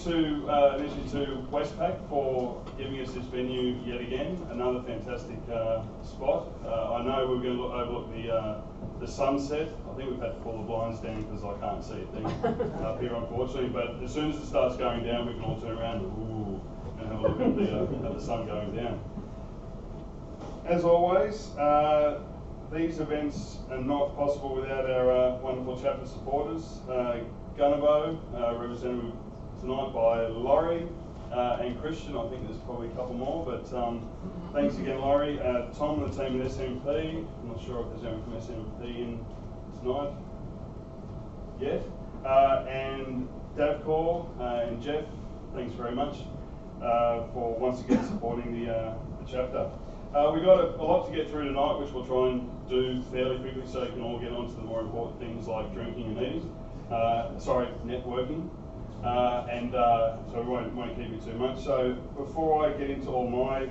initially to Westpac for giving us this venue yet again. Another fantastic spot. I know we're going to overlook the sunset. I think we've had to pull the blinds down because I can't see a thing up here, unfortunately. But as soon as it starts going down, we can all turn around and have a look at the sun going down. As always, these events are not possible without our wonderful chapter supporters. Gunnebo, represented tonight by Laurie and Christian. I think there's probably a couple more, but thanks again, Laurie. Tom and the team at SMP. I'm not sure if there's anyone from SMP in tonight yet. And Davcor and Jeff, thanks very much for once again supporting the chapter. We've got a lot to get through tonight, which we'll try and do fairly quickly so you can all get on to the more important things like drinking and eating. Networking. So we won't keep you too much. So before I get into all my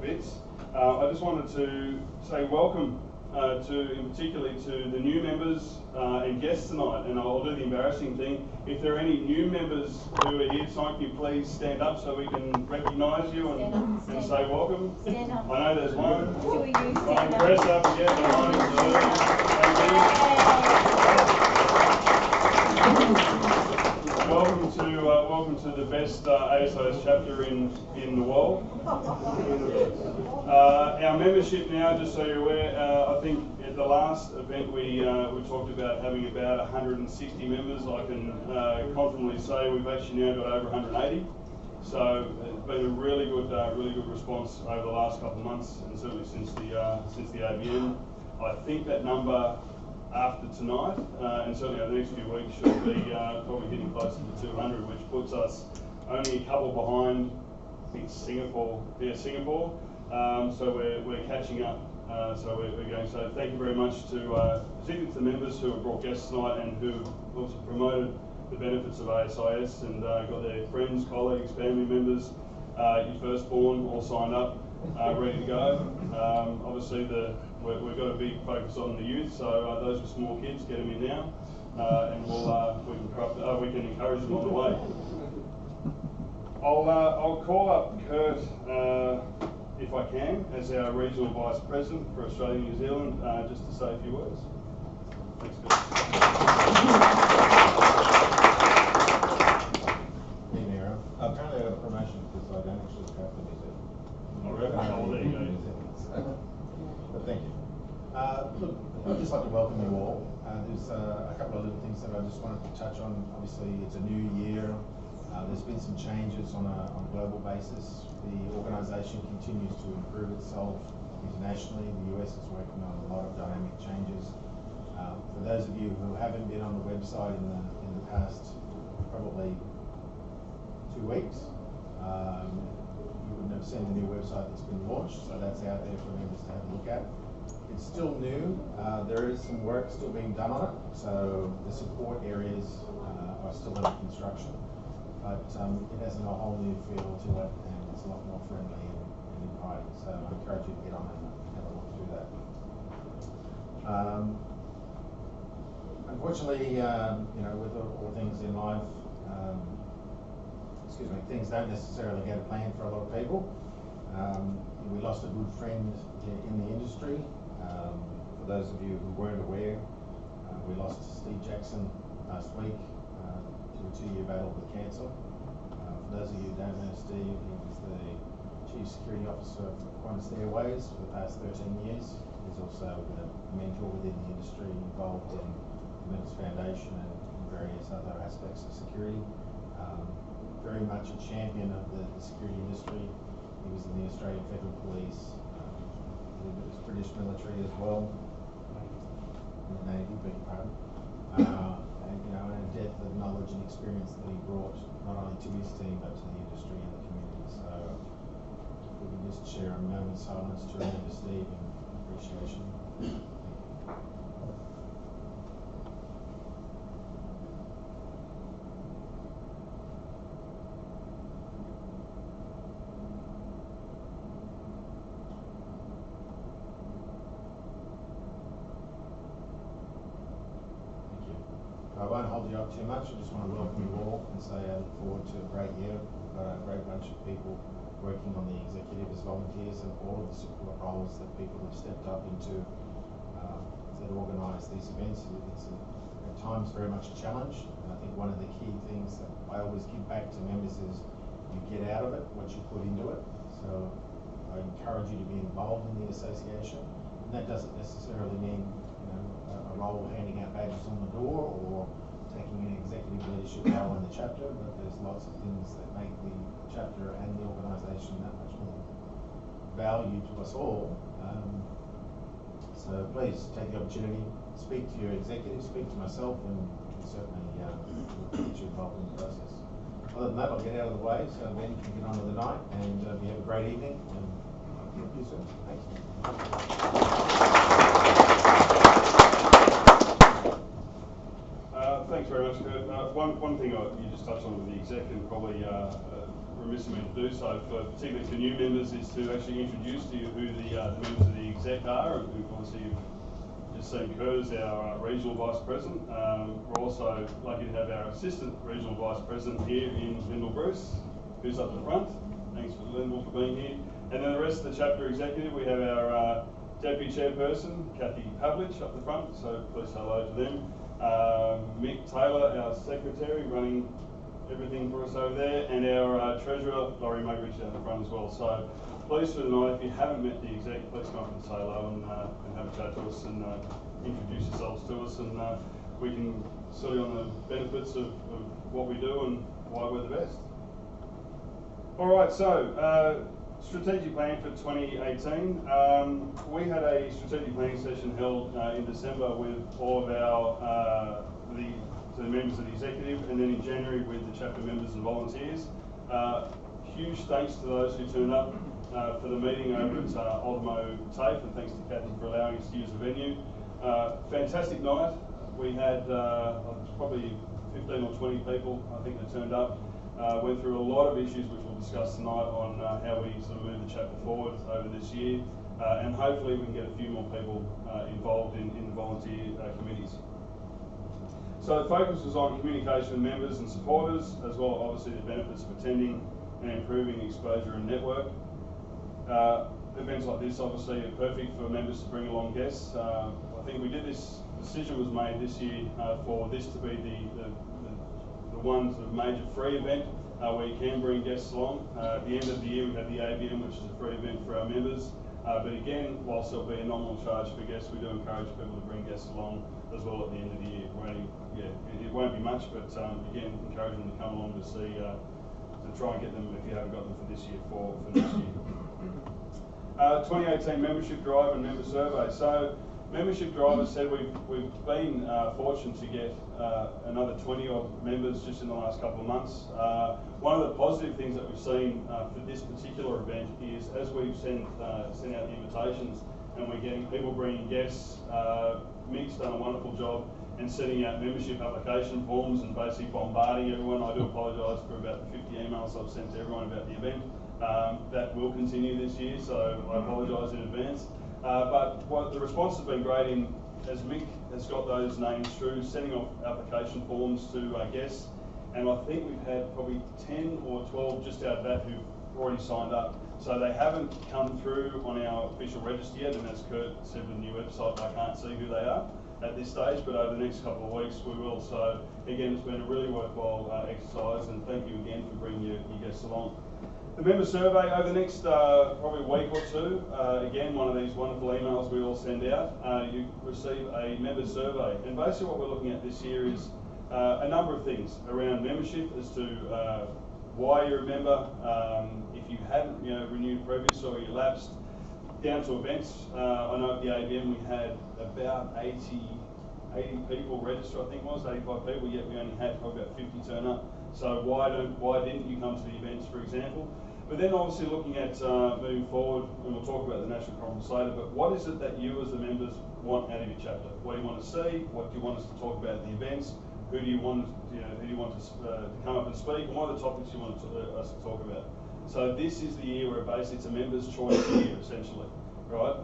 bits, I just wanted to say welcome in particularly to the new members and guests tonight. And I'll do the embarrassing thing. If there are any new members who are here tonight, can you please stand up so we can recognise you and say welcome? Stand up. I know there's one. Who are you? Stand up. Press up again. Welcome to the best ASIS chapter in the world. Our membership now, just so you're aware, I think at the last event we talked about having about 160 members. I can confidently say we've actually now got over 180. So it's been a really good response over the last couple of months, and certainly since the ABN. I think that number after tonight, and certainly over the next few weeks, should be probably getting closer to 200, which puts us only a couple behind, I think, Singapore. Yeah, Singapore. So we're catching up. So we're going. So thank you very much to particularly to the members who have brought guests tonight and who also promoted the benefits of ASIS and got their friends, colleagues, family members, your firstborn all signed up, ready to go. Obviously we've got a big focus on the youth, so those with small kids, get them in now, and we can encourage them on the way. I'll call up Kurt, if I can, as our Regional Vice President for Australia and New Zealand, just to say a few words. Thanks, Kurt. Apparently I got a promotion because I don't actually look after music. Oh, there you go. But thank you. Look, I'd just like to welcome you all. There's a couple of little things that I just wanted to touch on. Obviously, it's a new year. There's been some changes on a global basis. The organisation continues to improve itself internationally. The US is working on a lot of dynamic changes. For those of you who haven't been on the website in the past, probably 2 weeks, you wouldn't have seen the new website that's been launched, so that's out there for members to have a look at. It's still new. There is some work still being done on it, so the support areas are still under construction, but it has a whole new feel to it, and it's a lot more friendly and inviting. So I encourage you to get on and have a look through that. Unfortunately, with all things in life, things don't necessarily go to plan for a lot of people. We lost a good friend in the industry. For those of you who weren't aware, we lost Steve Jackson last week to a 2-year battle with cancer. For those of you who don't know Steve, he was the Chief Security Officer for Qantas Airways for the past 13 years. He's also a mentor within the industry, involved in the Men's Foundation and various other aspects of security. Very much a champion of the security industry. He was in the Australian Federal Police, the British military as well, in the Navy, beg your pardon. And a depth of knowledge and experience that he brought not only to his team but to the industry and the community. So if we can just share a moment's silence to remember Steve and appreciation. I won't hold you up too much. I just want to welcome you all and say I look forward to a great year. We've got a great bunch of people working on the executive as volunteers and all of the support roles that people have stepped up into that organise these events. It's at times very much a challenge. And I think one of the key things that I always give back to members is you get out of it what you put into it. So I encourage you to be involved in the association. And that doesn't necessarily mean a role handing out badges on the door or taking an executive leadership role in the chapter, but there's lots of things that make the chapter and the organisation that much more value to us all. So please take the opportunity, speak to your executive, speak to myself, and we certainly will get you involved in the process. Other than that, I'll get out of the way so Ben can get on with the night, and you have a great evening, and I'll talk to you soon. Thanks. Thanks very much, Kurt. One thing you just touched on with the exec, and probably remiss of me to do so, particularly for new members, is to actually introduce to you who the members of the exec are. And obviously you've just seen Kurt as our regional vice president. We're also lucky to have our assistant regional vice president here in Lyndall Bruce, who's up the front. Thanks for Lyndall for being here. And then the rest of the chapter executive, we have our deputy chairperson, Kathy Pavlich, up the front, so please say hello to them. Mick Taylor, our secretary, running everything for us over there, and our treasurer, Laurie Mugridge, down the front as well. So please for tonight, if you haven't met the exec, please come up and say hello and have a chat to us and introduce yourselves to us, and we can sell you on the benefits of what we do and why we're the best. All right, so strategic plan for 2018. We had a strategic planning session held in December with all of our the members of the executive, and then in January with the chapter members and volunteers. Huge thanks to those who turned up for the meeting over at Ultimo TAFE, and thanks to Kathy for allowing us to use the venue. Fantastic night. We had probably 15 or 20 people, I think, that turned up. Went through a lot of issues which we'll discuss tonight on how we sort of move the chapter forward over this year, and hopefully we can get a few more people involved in the volunteer committees. So the focus was on communication with members and supporters, as well obviously the benefits of attending and improving exposure and network. Events like this obviously are perfect for members to bring along guests. I think we did this, decision was made this year for this to be the one sort of major free event where you can bring guests along. At the end of the year we have the ABM, which is a free event for our members. But again, whilst there'll be a nominal charge for guests, we do encourage people to bring guests along as well at the end of the year. It won't be much, but again, encourage them to come along to see, to try and get them, if you haven't got them for this year, for next year. 2018 membership drive and member survey. So membership drive, as said, we've been fortunate to get another 20 odd members just in the last couple of months. One of the positive things that we've seen for this particular event is as we've sent out the invitations and we're getting people bringing guests, Mick's done a wonderful job in sending out membership application forms and basically bombarding everyone. I do apologise for about the 50 emails I've sent to everyone about the event. That will continue this year, so I apologise in advance. But what the response has been great in, as Mick has got those names through, sending off application forms to guests, and I think we've had probably 10 or 12 just out of that who've already signed up. So they haven't come through on our official register yet, and as Kurt said with the new website, I can't see who they are at this stage, but over the next couple of weeks we will. So again, it's been a really worthwhile exercise, and thank you again for bringing your guests along. The member survey over the next probably week or two, again, one of these wonderful emails we all send out, you receive a member survey. And basically what we're looking at this year is a number of things around membership as to why you're a member, if you hadn't renewed previous or you lapsed, down to events. I know at the ABM we had about 80 people register, I think it was, 85 people, yet we only had probably about 50 turn up. So why didn't you come to the events, for example? But then obviously looking at moving forward, and we'll talk about the national conference later, but what is it that you as the members want out of your chapter? What do you want to see? What do you want us to talk about at the events? Who do you want to come up and speak? And what are the topics you want us to talk about? So this is the year where basically it's a members' choice year, essentially. right?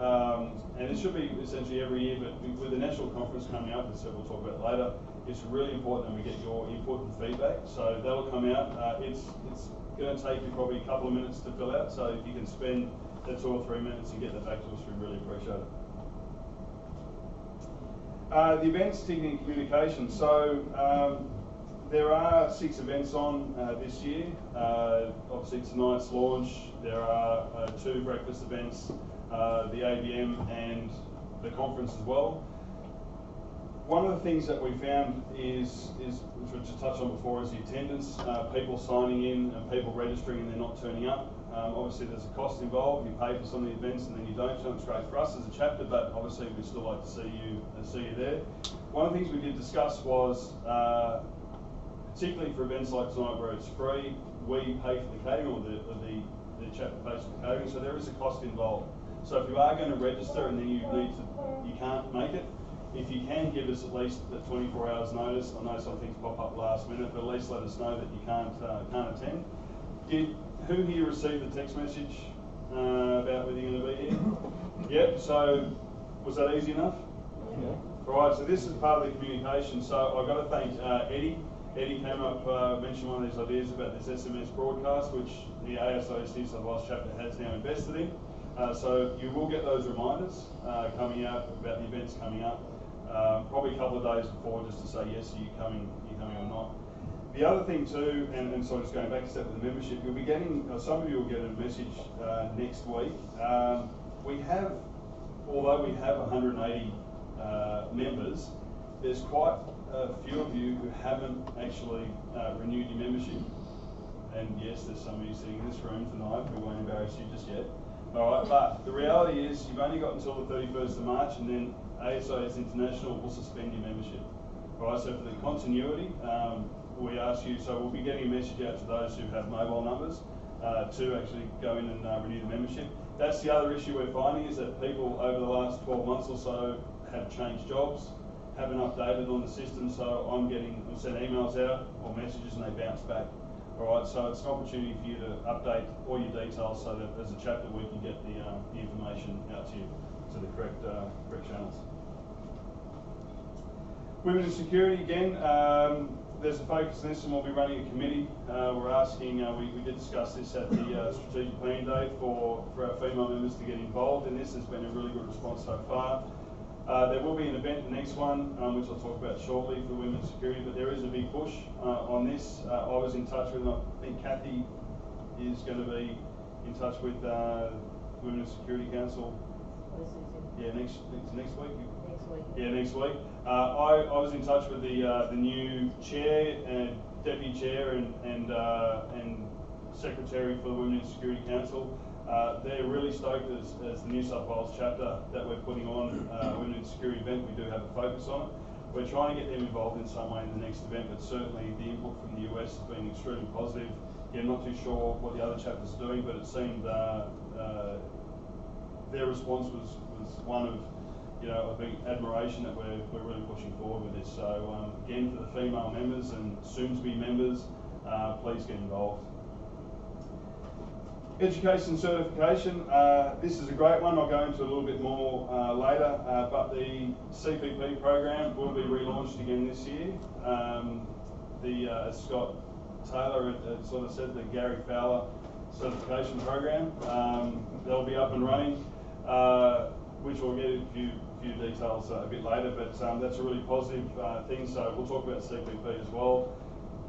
And it should be essentially every year, but with the national conference coming up, as we'll talk about later, it's really important that we get your input and feedback. So that'll come out. It's going to take you probably a couple of minutes to fill out, so if you can spend that 2 or 3 minutes and get that back to us, we really appreciate it. The events, ticketing and communication. So there are 6 events on this year. Obviously tonight's launch, there are 2 breakfast events, the ABM and the conference as well. One of the things that we found is which we just touched on before, is the attendance, people signing in and people registering and they're not turning up. Obviously there's a cost involved, you pay for some of the events and then you don't, so it's great for us as a chapter, but obviously we'd still like to see you there. One of the things we did discuss was, particularly for events like tonight where it's free, we pay for the catering, or the chapter pays for the catering, so there is a cost involved. So if you are going to register and then you can't make it, if you can give us at least the 24 hours notice. I know some things pop up last minute, but at least let us know that you can't attend. Who here received the text message about whether you're going to be here? Yep, so was that easy enough? Yeah. Right, so this is part of the communication. So I've got to thank Eddie. Eddie came up, mentioned one of these ideas about this SMS broadcast, which the ASIS NSW Chapter has now invested in. So you will get those reminders coming out about the events coming up. Probably a couple of days before, just to say yes, are you coming or not. The other thing too, and so just going back a step with the membership, you'll be getting, some of you will get a message next week. Although we have 180 members, there's quite a few of you who haven't actually renewed your membership. And yes, there's some of you sitting in this room tonight, we won't embarrass you just yet. All right, but the reality is you've only got until the 31st of March, and then ASIS International will suspend your membership. All right, so for the continuity, we ask you, so we'll be getting a message out to those who have mobile numbers to actually go in and renew the membership. That's the other issue we're finding, is that people over the last 12 months or so have changed jobs, haven't updated on the system, so I'm sent emails out or messages and they bounce back. All right, so it's an opportunity for you to update all your details so that as a chapter we can get the information out to you to the correct channels. Women in security, again, there's a focus on this, and we'll be running a committee. We're asking, we did discuss this at the strategic planning day for our female members to get involved in this. There's been a really good response so far. There will be an event, the next one, which I'll talk about shortly, for women in security, but there is a big push on this. I was in touch with, I think Kathy is going to be in touch with Women in Security Council. Yeah, next week. Next week. Yeah, next week. I was in touch with the new chair and deputy chair and secretary for the Women in Security Council. They're really stoked as the New South Wales chapter that we're putting on Women in Security event. We do have a focus on it. We're trying to get them involved in some way in the next event, but certainly the input from the US has been extremely positive. Yeah, I'm not too sure what the other chapters are doing, but it seemed their response was one of, a big admiration that we're really pushing forward with this. So again, for the female members and soon-to-be members, please get involved. Education certification, this is a great one. I'll go into a little bit more later, but the CPP program will be relaunched again this year. As Scott Taylor had sort of said, the Gary Fowler certification program, they'll be up and running, which we'll get a few details a bit later, but that's a really positive thing. So we'll talk about CPP as well.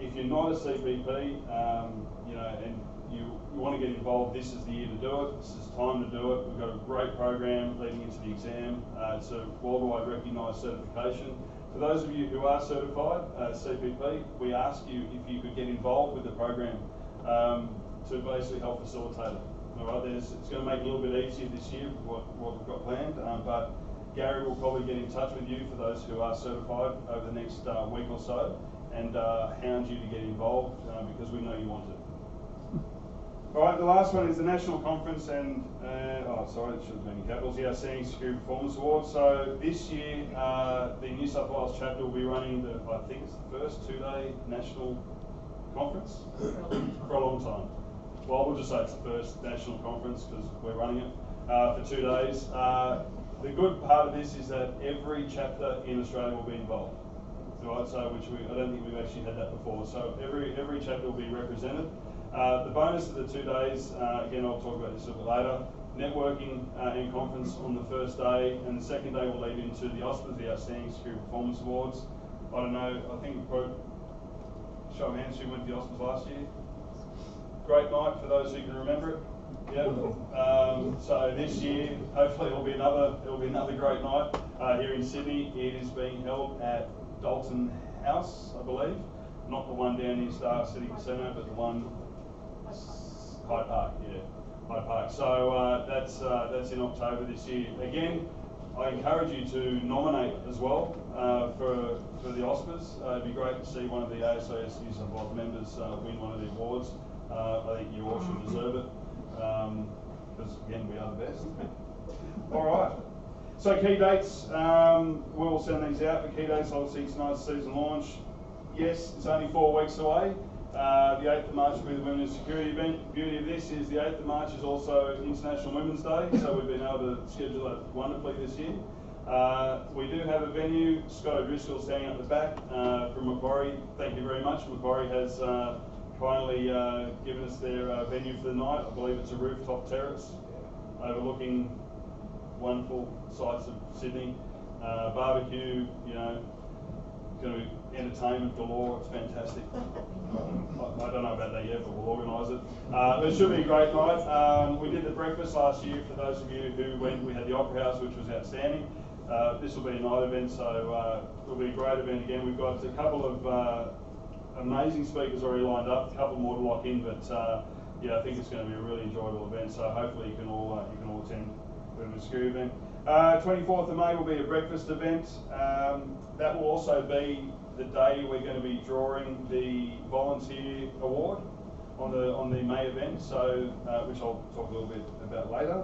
If you're not a CPP, and you want to get involved, this is the year to do it. This is time to do it. We've got a great program leading into the exam. It's a worldwide recognised certification. For those of you who are certified CPP, we ask you if you could get involved with the program to basically help facilitate it. All right, it's going to make it a little bit easier this year what we've got planned, but Gary will probably get in touch with you for those who are certified over the next week or so and hound you to get involved because we know you want to. All right, the last one is the National Conference and, sorry, it should have been in capitals, the Outstanding Security Performance Award. So this year, the New South Wales chapter will be running I think it's the first 2-day national conference for a long time. Well, we'll just say it's the first national conference because we're running it. for 2 days. The good part of this is that every chapter in Australia will be involved. Right, so I don't think we've actually had that before. So every chapter will be represented. The bonus of the 2 days, again, I'll talk about this a bit later. Networking and conference on the first day, and the second day will lead into the ASPAs, the Outstanding Security Performance Awards. I don't know, I think show of hands who went to the ASPAs last year. Great night for those who can remember it. Yeah. So this year, hopefully, it'll be another great night here in Sydney. It is being held at Dalton House, I believe, not the one down near Star City Casino, but the one Hyde Park. Yeah, Hyde Park. So that's in October this year. Again, I encourage you to nominate as well for the ASPAs. It'd be great to see one of the ASIS New South Wales members win one of the awards. I think you all should deserve it. Because again, we are the best. All right. So key dates, we'll send these out. The key dates, obviously, tonight's season launch. Yes, it's only 4 weeks away. The 8th of March will be the Women's Security event. The beauty of this is the 8th of March is also International Women's Day, so we've been able to schedule that wonderfully this year. We do have a venue. Scott O'Driscoll standing up the back from Macquarie. Thank you very much. Macquarie has kindly given us their venue for the night. I believe it's a rooftop terrace overlooking wonderful sights of Sydney. Barbecue, you know, going to be entertainment galore. It's fantastic. I don't know about that yet, but we'll organise it. It should be a great night. We did the breakfast last year. For those of you who went, we had the Opera House, which was outstanding. This will be a night event, so it'll be a great event again. We've got a couple of amazing speakers already lined up, a couple more to lock in, but yeah, I think it's going to be a really enjoyable event. So hopefully you can all attend the security event. 24th of May will be a breakfast event. That will also be the day we're going to be drawing the volunteer award on the May event. So which I'll talk a little bit about later.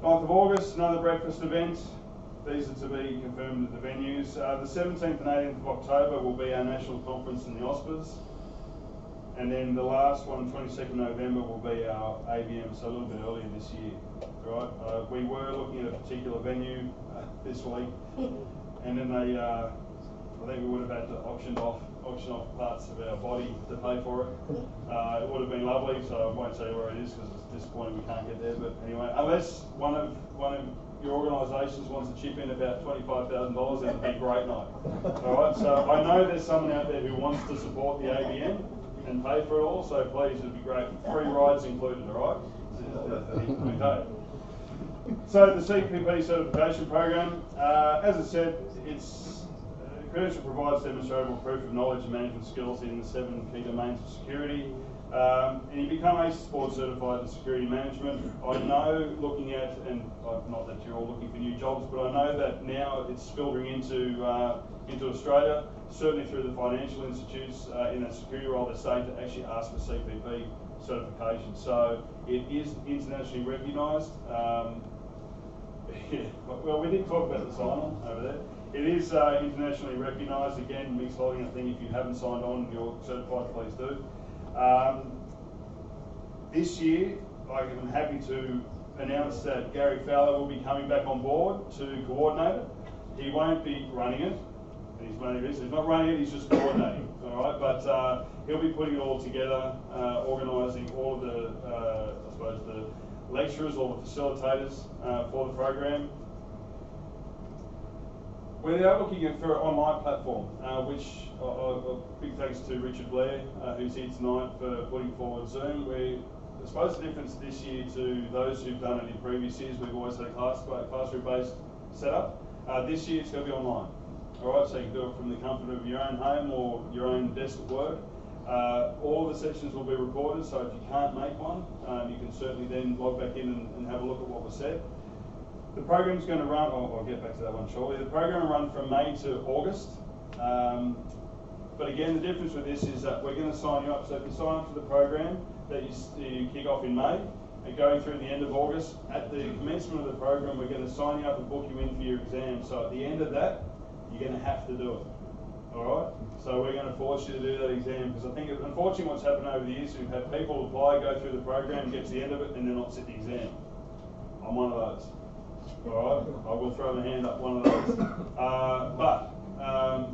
9th of August, another breakfast event. These are to be confirmed at the venues. The 17th and 18th of October will be our national conference in the ASPAs. And then the last one, 22nd November, will be our ABM, so a little bit earlier this year. Right? We were looking at a particular venue this week, and then they, I think we would have had to auction off parts of our body to pay for it. It would have been lovely, so I won't tell you where it is because it's disappointing we can't get there. But anyway, unless one of your organisations wants to chip in about $25,000, then it'd be a great night. All right, so I know there's someone out there who wants to support the ABM and pay for it all, so please, it'd be great. Free rides included, all right? Okay. So the CPP certification program, as I said, it's credential provides demonstrable proof of knowledge and management skills in the 7 key domains of security. And you become ASIS board certified in security management. I know, looking at, and not that you're all looking for new jobs, but I know that now it's filtering into Australia, certainly through the financial institutes in that security role, they're starting to actually ask for CPP certification. So it is internationally recognised. Yeah, well, we didn't talk about the sign-on over there. It is internationally recognised. Again, mixed logging, I think if you haven't signed on and you're certified, please do. This year, I'm happy to announce that Gary Fowler will be coming back on board to coordinate it. He won't be running it. He's not running it, he's just coordinating. All right, but he'll be putting it all together, organising all of the, I suppose, the lecturers or the facilitators for the program. We are looking for an online platform, which big thanks to Richard Blair, who's here tonight, for putting forward Zoom. I suppose the difference this year to those who've done it in previous years, we've always had a classroom-based setup. This year it's going to be online. All right, so you can do it from the comfort of your own home or your own desk at work. All the sessions will be recorded, so if you can't make one, you can certainly then log back in and have a look at what was said. The program's going to run, I'll get back to that one shortly. The program will run from May to August. But again, the difference with this is that we're going to sign you up. So if you sign up for the program, that you kick off in May, and going through the end of August, at the commencement of the program, we're going to sign you up and book you in for your exam. So at the end of that, you're going to have to do it. All right? So we're going to force you to do that exam, because I think, unfortunately, what's happened over the years, we've had people apply, go through the program, get to the end of it, and then not sit the exam. I'm one of those. All right, I will throw my hand up, one of those.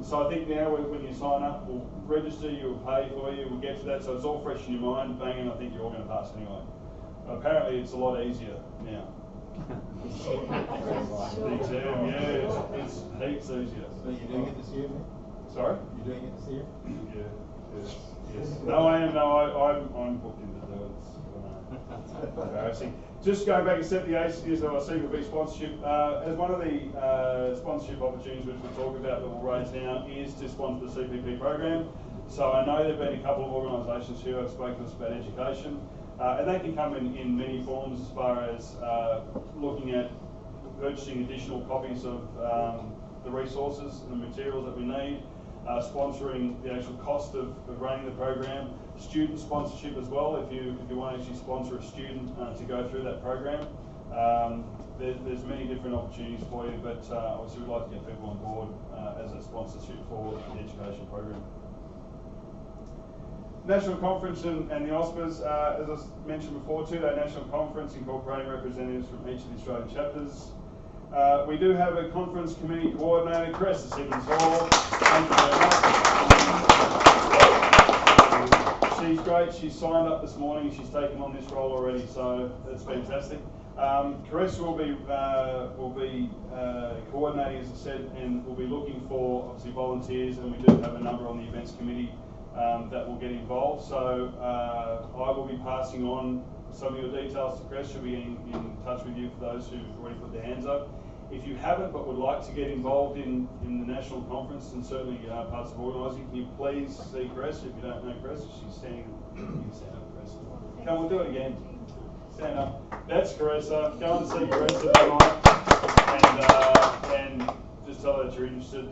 So I think now when you sign up, we'll register you, we'll pay for you, we'll get to that, so it's all fresh in your mind, bang, and I think you're all going to pass anyway. Apparently it's a lot easier now. The exam, yeah, it's heaps easier. So you're doing it this year, mate? Sorry? You're doing it this year? Yes. No, I am. No, I'm booked in to do it. It's embarrassing. Just going back a step, the ASIS NSW CPP sponsorship. As one of the sponsorship opportunities which we'll talk about that we'll raise now is to sponsor the CPP program. So I know there have been a couple of organisations who have spoken to us about education, and they can come in many forms as far as looking at purchasing additional copies of the resources and the materials that we need. Sponsoring the actual cost of running the program, student sponsorship as well. If you want to actually sponsor a student to go through that program, there's many different opportunities for you. But obviously, we'd like to get people on board as a sponsorship for the education program. National Conference and the ASIS, as I mentioned before, two-day national conference incorporating representatives from each of the Australian chapters. We do have a conference committee coordinator, Chris, this evening. Thank you very much. She's great. She's signed up this morning. She's taken on this role already, so that's fantastic. Chris will be coordinating, as I said, and we'll be looking for obviously volunteers, and we do have a number on the events committee that will get involved. So I will be passing on some of your details to Chris. She'll be in touch with you for those who've already put their hands up. If you haven't but would like to get involved in the national conference and certainly parts of organising, can you please see Chris? If you don't know Chris, she's standing. You can stand up, Chris. Come, we'll do it again. Stand up. That's Carissa. Go and see Carissa tonight, and just tell her that you're interested.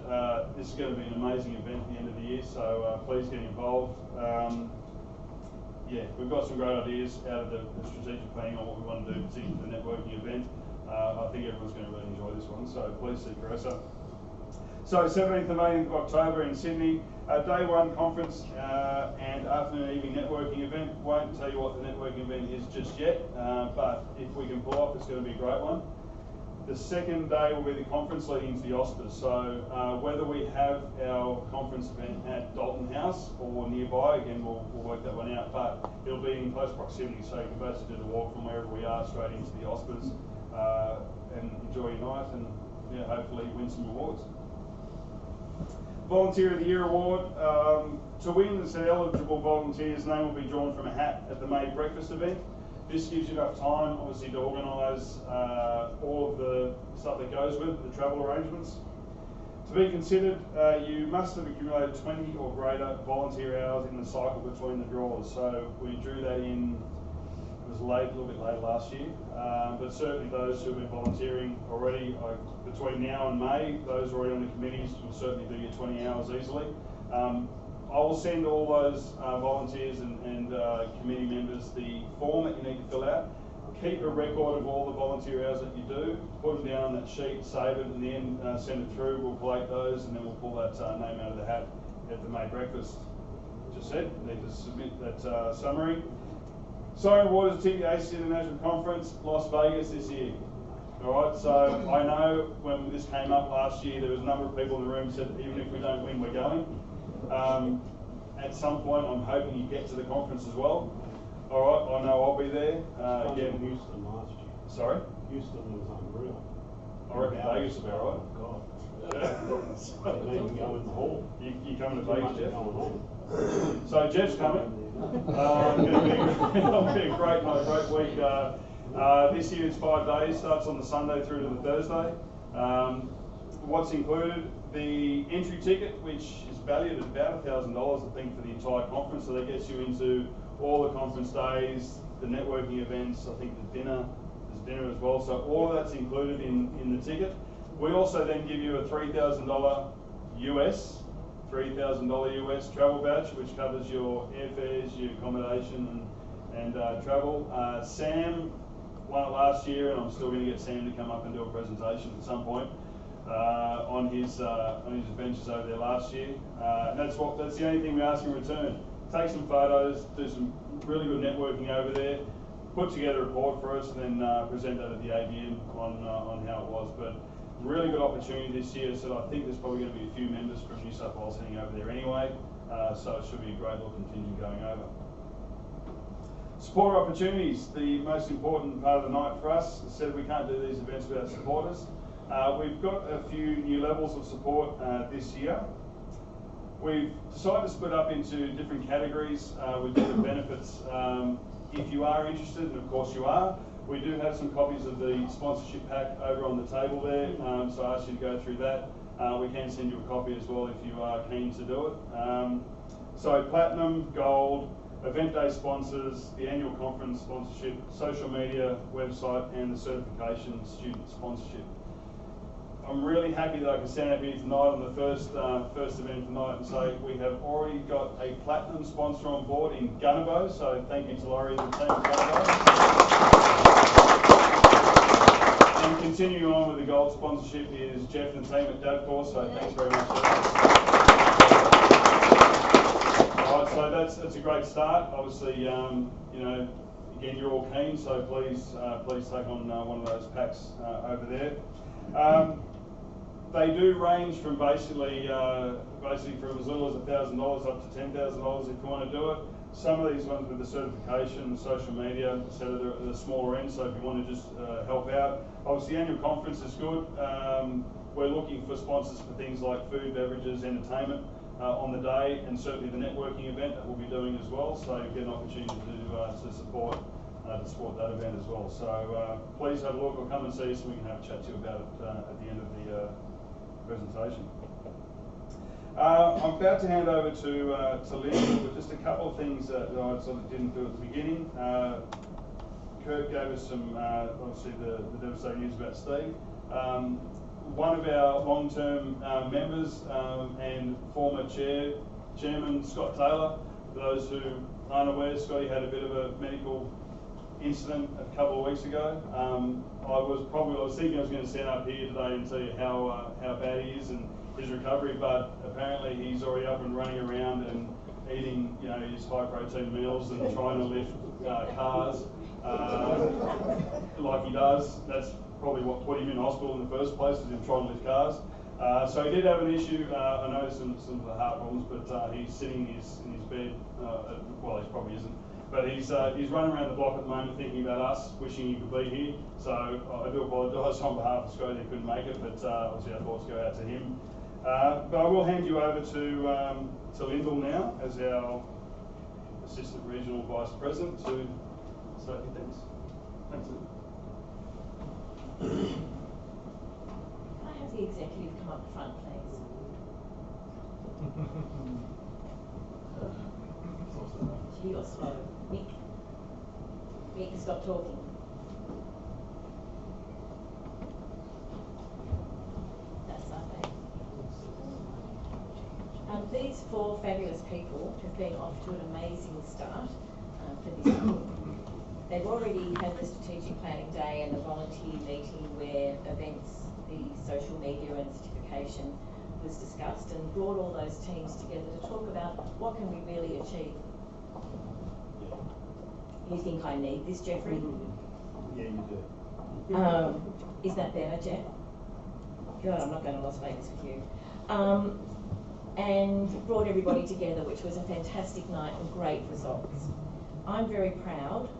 This is going to be an amazing event at the end of the year, so please get involved. Yeah, we've got some great ideas out of the strategic planning on what we want to do, particularly for the networking event. I think everyone's going to really enjoy this one, so please see Carissa. So 17th and 18th of October in Sydney, day one conference and afternoon evening networking event. Won't tell you what the networking event is just yet, but if we can pull off, it's going to be a great one. The second day will be the conference leading into the ASIS. So whether we have our conference event at Dalton House or nearby, again we'll work that one out, but it'll be in close proximity, so you can basically do the walk from wherever we are straight into the ASIS and enjoy your night and hopefully win some awards. Volunteer of the Year Award. To win, as an eligible volunteer's name will be drawn from a hat at the May breakfast event. This gives you enough time, obviously, to organise all of the stuff that goes with it, the travel arrangements. To be considered, you must have accumulated 20 or greater volunteer hours in the cycle between the draws. So we drew that in, it was late, a little bit late last year, but certainly those who have been volunteering already, between now and May, those already on the committees will certainly do your 20 hours easily. I will send all those volunteers and committee members the form that you need to fill out. Keep a record of all the volunteer hours that you do, put them down on that sheet, save it, and then send it through. We'll collate those, and then we'll pull that name out of the hat at the May breakfast. Just said, need to submit that summary. So, awards to the ASIS International Conference, Las Vegas this year. All right, so I know when this came up last year, there was a number of people in the room who said, even if we don't win, we're going. At some point, I'm hoping you get to the conference as well. All right, I know I'll be there. Again, Houston last year. Sorry? Houston was unreal. I reckon Vegas will be all right. Oh, God. They even go in the hall. You coming to Vegas, Jeff? Going home. So Jeff's coming. It'll be a great night, great week. This year it's 5 days, starts on the Sunday through to the Thursday. What's included? The entry ticket, which is valued at about $1,000, I think, for the entire conference. So that gets you into all the conference days, the networking events, I think the dinner, there's dinner as well. So all of that's included in the ticket. We also then give you a $3,000 US travel voucher, which covers your airfares, your accommodation and travel. Sam won it last year, and I'm still going to get Sam to come up and do a presentation at some point on his adventures over there last year. And that's the only thing we ask in return. Take some photos, do some really good networking over there. put together a report for us and then present that at the AGM on how it was. But really good opportunity this year, so I think there's probably going to be a few members from New South Wales heading over there anyway, so it should be a great little contingent going over. Supporter opportunities, the most important part of the night for us. As I said, we can't do these events without supporters. We've got a few new levels of support this year. We've decided to split up into different categories with different benefits. If you are interested, and of course you are, we do have some copies of the sponsorship pack over on the table there, so I ask you to go through that. We can send you a copy as well if you are keen to do it. So platinum, gold, event day sponsors, the annual conference sponsorship, social media, website, and the certification student sponsorship. I'm really happy that I can stand up here tonight on the first event tonight and say we have already got a platinum sponsor on board in Gunnerbos, so thank you to Laurie and the team at Gunnerbos. And continuing on with the gold sponsorship is Jeff and the team at Davcore, so thanks very much. Alright, so that's a great start. Obviously, you know, again, you're all keen, so please take on one of those packs over there. They do range from basically from as little as $1,000 up to $10,000 if you want to do it. Some of these ones with the certification, social media, etc., they're at the smaller end, so if you want to just help out. Obviously, the annual conference is good. We're looking for sponsors for things like food, beverages, entertainment on the day, and certainly the networking event that we'll be doing as well, so you get an opportunity to support that event as well. So please have a look or come and see us and we can have a chat to you about it at the end of the presentation. I'm about to hand over to Lynn, but just a couple of things that I sort of didn't do at the beginning. Kurt gave us some, obviously the devastating news about Steve. One of our long-term members and former chairman, Scott Taylor, for those who aren't aware, Scotty had a bit of a medical incident a couple of weeks ago. I was thinking I was going to stand up here today and tell you how bad he is and his recovery, but apparently he's already up and running around and eating, you know, his high protein meals and trying to lift cars like he does. That's probably what put him in hospital in the first place, was him trying to lift cars. So he did have an issue. I know some of the heart problems, but he's sitting in his bed. Well, he probably isn't. But he's running around the block at the moment thinking about us, wishing he could be here. So I do apologise on behalf of Scotty that couldn't make it, but obviously our thoughts go out to him. But I will hand you over to Lyndall now as our Assistant Regional Vice President to say a few things. Thanks, Lyndall. Can I have the executive come up front, please? Gee, you're slow. Mick, stop talking. That's lovely. These four fabulous people have been off to an amazing start for this year. They've already had the strategic planning day and the volunteer meeting where events, the social media and certification was discussed, and brought all those teams together to talk about what can we really achieve. You think I need this, Jeffrey? Yeah, you do. Is that better, Jeff? God, I'm not going to Las Vegas with you. And brought everybody together, which was a fantastic night and great results. I'm very proud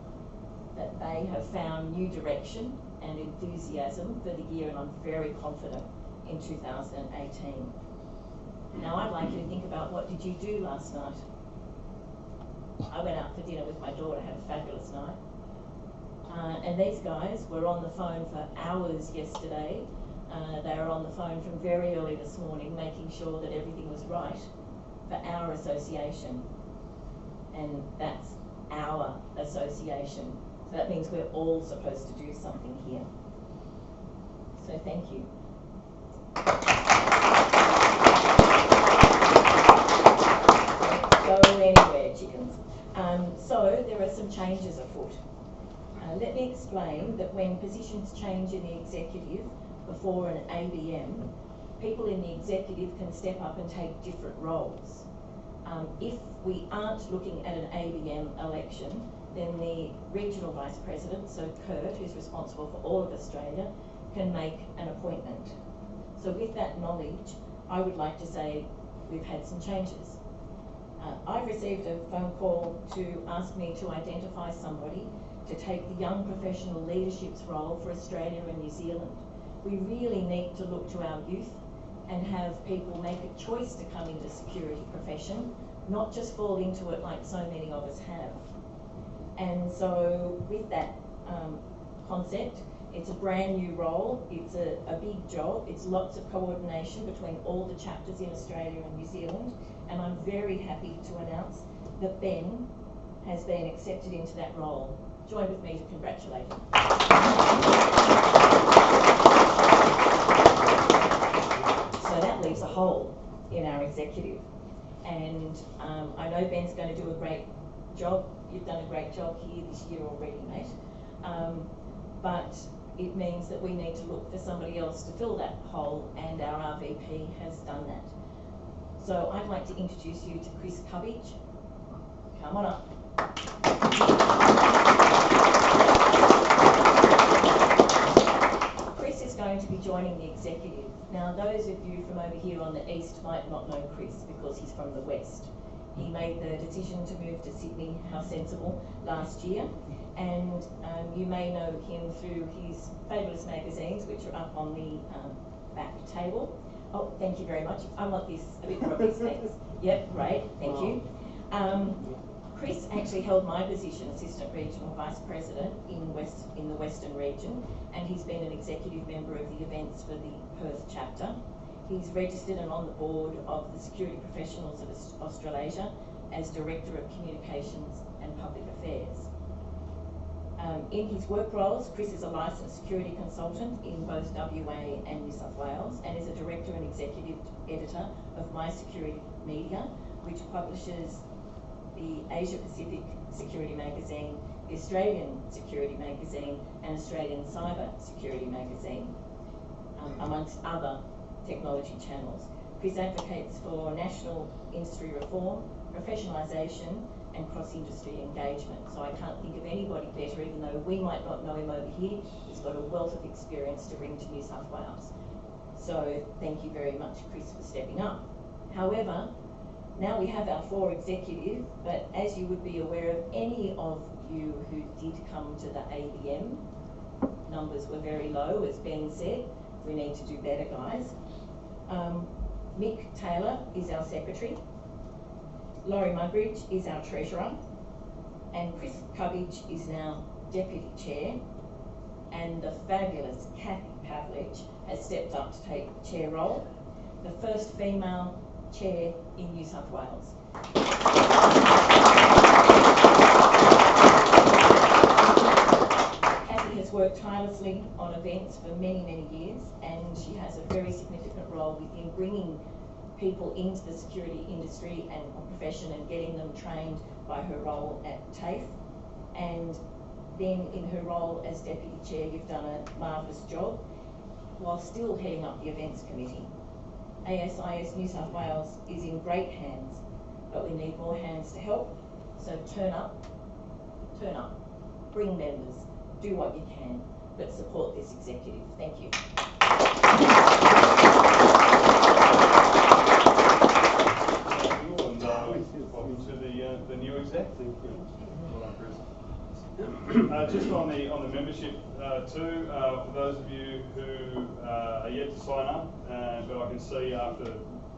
that they have found new direction and enthusiasm for the year, and I'm very confident in 2018. Now I'd like you to think about, what did you do last night? I went out for dinner with my daughter, had a fabulous night. And these guys were on the phone for hours yesterday. They were on the phone from very early this morning, making sure that everything was right for our association. And that's our association. So that means we're all supposed to do something here. So thank you. Don't go anywhere, chickens. So there are some changes afoot. Let me explain that when positions change in the executive before an ABM, people in the executive can step up and take different roles. If we aren't looking at an ABM election, then the regional vice president, so Kurt, who's responsible for all of Australia, can make an appointment. So with that knowledge, I would like to say we've had some changes. I've received a phone call to ask me to identify somebody to take the young professional leadership's role for Australia and New Zealand. We really need to look to our youth and have people make a choice to come into security profession, not just fall into it like so many of us have. And so with that concept, it's a brand new role, it's a big job, it's lots of coordination between all the chapters in Australia and New Zealand, and I'm very happy to announce that Ben has been accepted into that role. Join with me to congratulate him. So that leaves a hole in our executive, and I know Ben's going to do a great job. You've done a great job here this year already, mate. But it means that we need to look for somebody else to fill that hole, and our RVP has done that. So I'd like to introduce you to Chris Cubbage. Come on up. Chris is going to be joining the executive. Now, those of you from over here on the east might not know Chris because he's from the west. He made the decision to move to Sydney, how sensible, last year. And you may know him through his fabulous magazines, which are up on the back table. Oh, thank you very much. I want this, a bit more of this, thanks. Yep, great, thank you. Chris actually held my position, Assistant Regional Vice President in the Western region, and he's been an executive member of the events for the Perth chapter. He's registered and on the board of the Security Professionals of Australasia as Director of Communications and Public Affairs. In his work roles, Chris is a licensed security consultant in both WA and New South Wales, and is a director and executive editor of My Security Media, which publishes the Asia Pacific Security Magazine, the Australian Security Magazine, and Australian Cyber Security Magazine, amongst other technology channels. Chris advocates for national industry reform, professionalisation, and cross-industry engagement. So I can't think of anybody better, even though we might not know him over here. He's got a wealth of experience to bring to New South Wales. So thank you very much, Chris, for stepping up. However, now we have our 4 executives, but as you would be aware of, any of you who did come to the ABM, numbers were very low, as Ben said. We need to do better, guys. Mick Taylor is our secretary. Laurie Mugridge is our treasurer, and Chris Cubbage is now deputy chair, and the fabulous Kathy Pavlich has stepped up to take the chair role, the first female chair in New South Wales. Kathy has worked tirelessly on events for many, many years, and she has a very significant role within bringing people into the security industry and profession and getting them trained by her role at TAFE. And then in her role as deputy chair, you've done a marvellous job while still heading up the events committee. ASIS New South Wales is in great hands, but we need more hands to help. So turn up, bring members, do what you can, but support this executive. Thank you. Welcome to the new exec. Well done, Chris. Just on the membership too, for those of you who are yet to sign up, but I can see after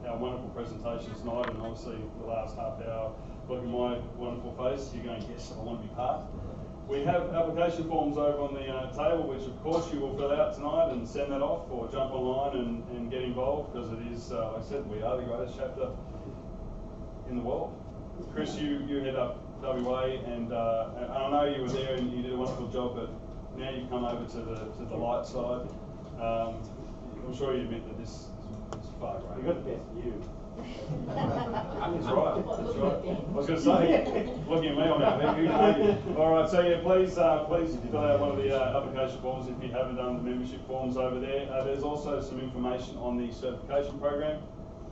our wonderful presentation tonight, and obviously the last half hour, look at my wonderful face, you're going, yes, I want to be part. We have application forms over on the table, which of course you will fill out tonight and send that off, or jump online and get involved, because it is, like I said, we are the greatest chapter in the world. Chris, you head up WA, and I know you were there and you did a wonderful job, but now you've come over to the light side. I'm sure you admit that this is far greater. You got the best view. That's right. That's right. I was going to say, looking at me, I'm out. All right. So yeah, please fill out one of the application forms if you haven't done the membership forms over there. There's also some information on the certification program,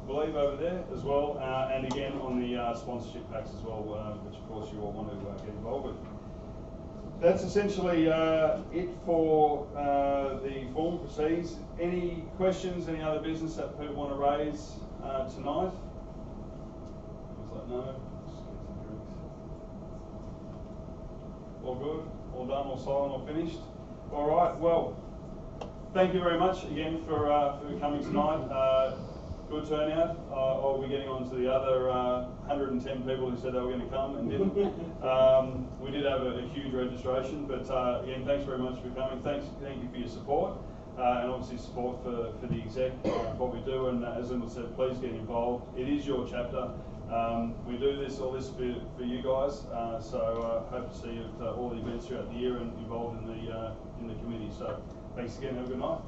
I believe, over there as well, and again on the sponsorship packs as well, which of course you all want to get involved with. That's essentially it for the formal proceedings. Any questions, any other business that people want to raise tonight? Looks like no. Just get some drinks. All good? All done? All silent? All finished? All right. Well, thank you very much again for coming tonight. Good turnout. I'll be getting on to the other 110 people who said they were going to come and didn't. We did have a huge registration, but again, thanks very much for coming. Thank you for your support, and obviously support for the exec, what we do. And as Lyndall said, please get involved. It is your chapter. We do all this for you guys. So hope to see you at all the events throughout the year and involved in the committee. So thanks again. Have a good night.